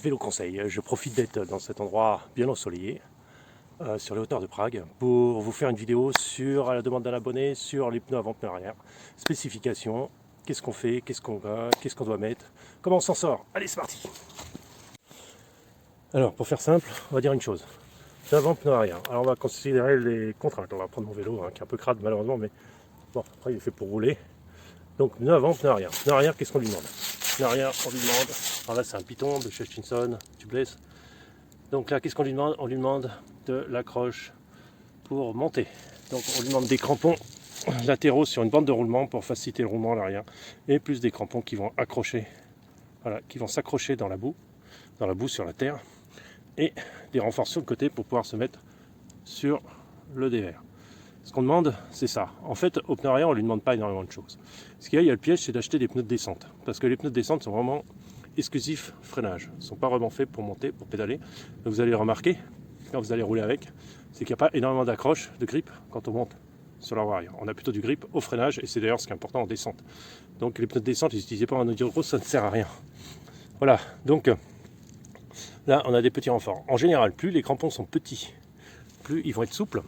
Vélo conseil, je profite d'être dans cet endroit bien ensoleillé, sur les hauteurs de Prague, pour vous faire une vidéo sur, à la demande d'un abonné, sur les pneus avant, pneus arrière, spécifications, qu'est-ce qu'on fait, qu'est-ce qu'on doit mettre, comment on s'en sort. Allez, c'est parti. Alors, pour faire simple, on va dire une chose. Pneus avant, pneus arrière. Alors, on va considérer les contraintes. On va prendre mon vélo, qui est un peu crade malheureusement, mais bon, après il est fait pour rouler. Donc, pneus avant, pneus arrière. Pneus arrière, qu'est-ce qu'on lui demande? Pneus arrière, on lui demande, alors là c'est un Python de chez Hutchinson, tubeless. Donc là, qu'est-ce qu'on lui demande? On lui demande de l'accroche pour monter. Donc on lui demande des crampons latéraux sur une bande de roulement pour faciliter le roulement à l'arrière, et plus des crampons qui vont accrocher, voilà, qui vont s'accrocher dans la boue sur la terre, et des renforts sur le côté pour pouvoir se mettre sur le dévers. Ce qu'on demande, c'est ça. En fait, au pneu arrière, on ne lui demande pas énormément de choses. Ce qu'il y a le piège, c'est d'acheter des pneus de descente. Parce que les pneus de descente sont vraiment exclusifs freinage. Ils ne sont pas vraiment faits pour monter, pour pédaler. Donc vous allez le remarquer, quand vous allez rouler avec, c'est qu'il n'y a pas énormément d'accroche, de grip, quand on monte sur la voie arrière. On a plutôt du grip au freinage, et c'est d'ailleurs ce qui est important en descente. Donc les pneus de descente, ils n'utilisez pas en enduro, ça ne sert à rien. Voilà, donc là, on a des petits renforts. En général, plus les crampons sont petits, plus ils vont être souples,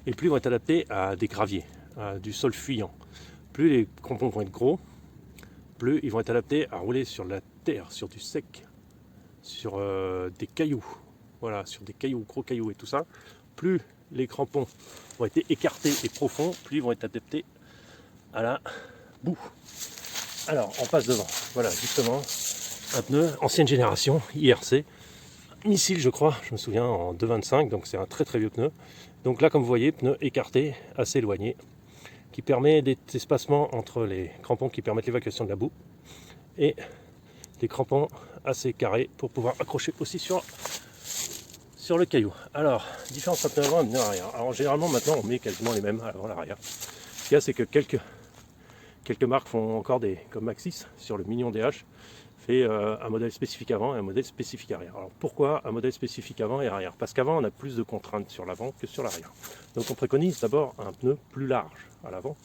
et plus ils vont être adaptés à des graviers, à du sol fuyant. Plus les crampons vont être gros, plus ils vont être adaptés à rouler sur la terre, sur du sec, sur des cailloux, voilà, sur des cailloux, gros cailloux et tout ça. Plus les crampons vont être écartés et profonds, plus ils vont être adaptés à la boue. Alors, on passe devant. Voilà, justement, un pneu ancienne génération, IRC, missile je crois, je me souviens, en 2,25, donc c'est un très très vieux pneu. Donc là, comme vous voyez, pneu écarté, assez éloigné, qui permet des espacements entre les crampons qui permettent l'évacuation de la boue, et des crampons assez carrés pour pouvoir accrocher aussi sur le caillou. Alors, différence entre pneu avant et pneu arrière. Alors généralement maintenant on met quasiment les mêmes à l'avant et à l'arrière. Ce qu'il y a, c'est que quelques marques font encore comme Maxxis sur le Mignon DH, fait un modèle spécifique avant et un modèle spécifique arrière. Alors pourquoi un modèle spécifique avant et arrière? Parce qu'avant on a plus de contraintes sur l'avant que sur l'arrière. Donc on préconise d'abord un pneu plus large à l'avant,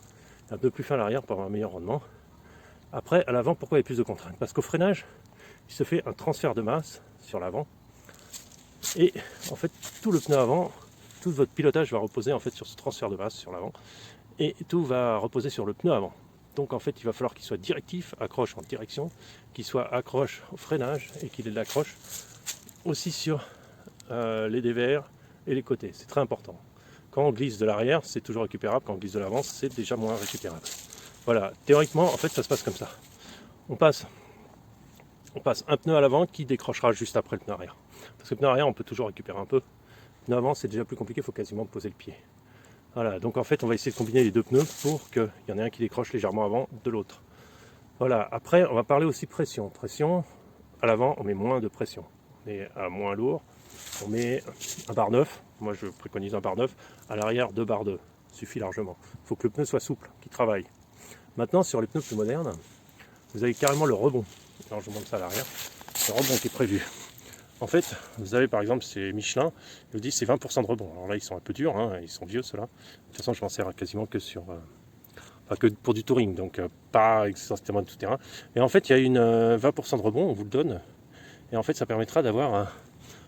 un pneu plus fin à l'arrière pour avoir un meilleur rendement. Après, à l'avant, pourquoi il y a plus de contraintes? Parce qu'au freinage, il se fait un transfert de masse sur l'avant, et en fait tout le pneu avant, tout votre pilotage va reposer en fait sur ce transfert de masse sur l'avant, et tout va reposer sur le pneu avant. Donc en fait il va falloir qu'il soit directif, accroche en direction, qu'il soit accroche au freinage, et qu'il ait de l'accroche aussi sur les dévers et les côtés. C'est très important. Quand on glisse de l'arrière, c'est toujours récupérable. Quand on glisse de l'avant, c'est déjà moins récupérable. Voilà, théoriquement en fait ça se passe comme ça. On passe un pneu à l'avant qui décrochera juste après le pneu arrière. Parce que le pneu arrière, on peut toujours récupérer un peu. Le pneu avant, c'est déjà plus compliqué, il faut quasiment poser le pied. Voilà, donc en fait, on va essayer de combiner les deux pneus pour qu'il y en ait un qui décroche légèrement avant de l'autre. Voilà, après, on va parler aussi pression. Pression, à l'avant, on met moins de pression. On est à moins lourd. On met un bar 9. Moi, je préconise un bar 9. À l'arrière, 2 bars 2. Suffit largement. Il faut que le pneu soit souple, qu'il travaille. Maintenant, sur les pneus plus modernes, vous avez carrément le rebond. Alors, je vous montre ça à l'arrière. Le rebond qui est prévu. En fait, vous avez par exemple, c'est Michelin, ils vous disent c'est 20% de rebond. Alors là, ils sont un peu durs, hein, ils sont vieux ceux-là. De toute façon, je m'en sers quasiment que que pour du touring, donc pas exactement de tout terrain. Et en fait, il y a une 20% de rebond, on vous le donne. Et en fait, ça permettra d'avoir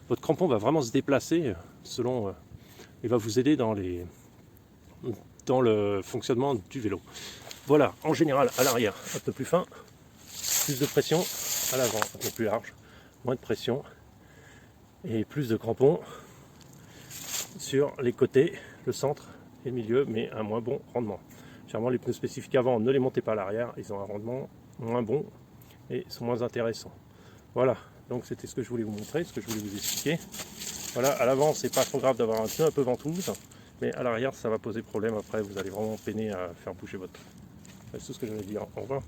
votre crampon va vraiment se déplacer selon, il va vous aider dans le fonctionnement du vélo. Voilà, en général, à l'arrière, un peu plus fin, plus de pression, à l'avant, un peu plus large, moins de pression, et plus de crampons sur les côtés, le centre et le milieu, mais un moins bon rendement. Généralement, les pneus spécifiques avant, ne les montez pas à l'arrière, ils ont un rendement moins bon et sont moins intéressants. Voilà, donc c'était ce que je voulais vous montrer, ce que je voulais vous expliquer. Voilà, à l'avant, c'est pas trop grave d'avoir un pneu un peu ventouse, mais à l'arrière, ça va poser problème. Après, vous allez vraiment peiner à faire bouger votre pneu. C'est tout ce que je voulais dire. Au revoir.